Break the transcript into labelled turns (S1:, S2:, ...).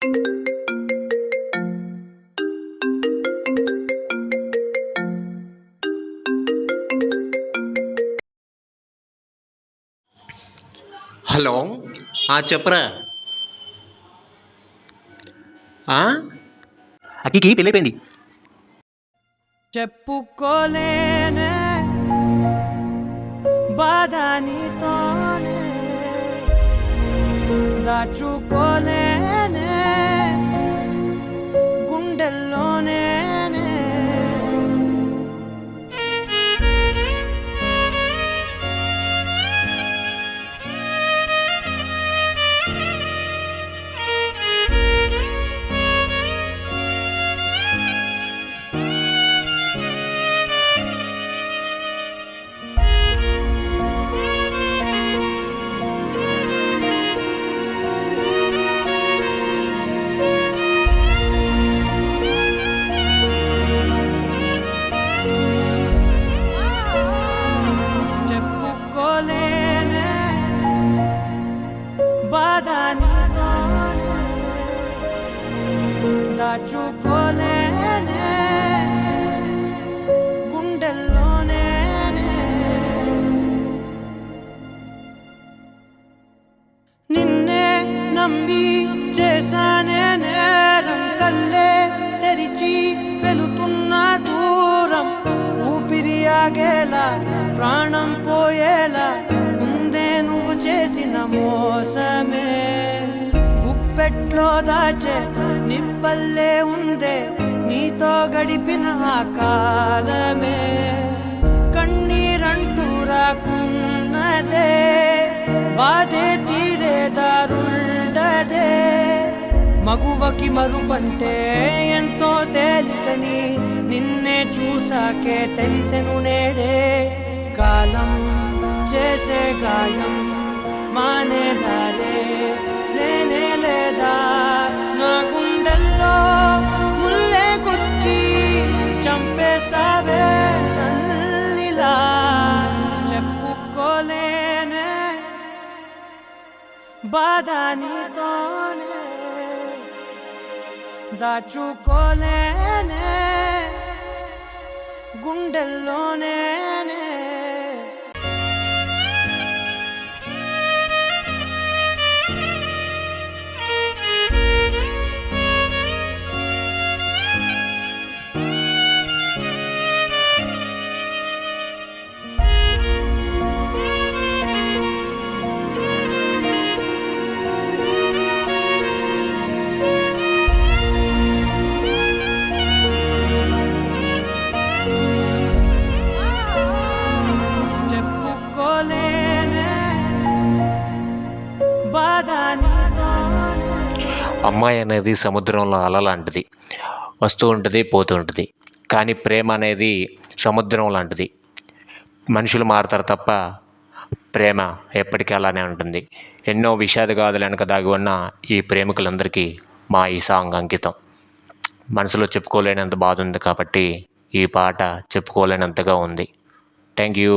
S1: Hello. చెప్పరా.
S2: అక్కికి పెళ్ళైపోయింది.
S3: చెప్పుకోలేనే బాధ నీతోనే, దాచుకోలేనే గుండెల్లోనే. చెప్పుకోలేనే బాధ నీతోనే, దాచుకోలేనే గుండెల్లోనే. నిన్నే నమ్మి చేశానే నేరం, కల్లే తెరిచి వెళుతున్న దూరం, ఊపిరి ఆగేలా ప్రాణం పోయేలా ముందే నువ్వు చేసిన మోసమే. గుప్పెట్లో దాచే నిప్పల్లే ఉందే నీతో గడిపిన ఆ కాలమే. కన్నీరంటూ రాకున్నదే, బాధే తీరే దారుండదే. మగువకి మరుపంటే ఎంతో తేలికని నిన్నే చూసాకే తెలిసెను నేడే. కాలం చేసే గాయం మానేదారే లేనే లేదా, నా గుండెల్లో ముల్లే గుచ్చి చంపేసావే నన్నిలా. చెప్పుకోలేనే బాధ నీతోనే, దాచుకోలేనే గుండెల్లోనే. చెప్పుకోలేనే బాధ నీతోనే.
S1: అమ్మాయి అనేది సముద్రంలో అల లాంటిది, వస్తూ ఉంటుంది పోతూ ఉంటుంది. కానీ ప్రేమ అనేది సముద్రం లాంటిది. మనుషులు మారుతారు తప్ప ప్రేమ ఎప్పటికీ అలానే ఉంటుంది. ఎన్నో విషాదగాథల వెనక దాగి ఉన్న ఈ ప్రేమికులందరికీ మా ఈ సాంగ్ అంకితం. మనసులో చెప్పుకోలేనంత బాధ ఉంది కాబట్టి ఈ పాట చెప్పుకోలేనంతగా ఉంది. Thank you.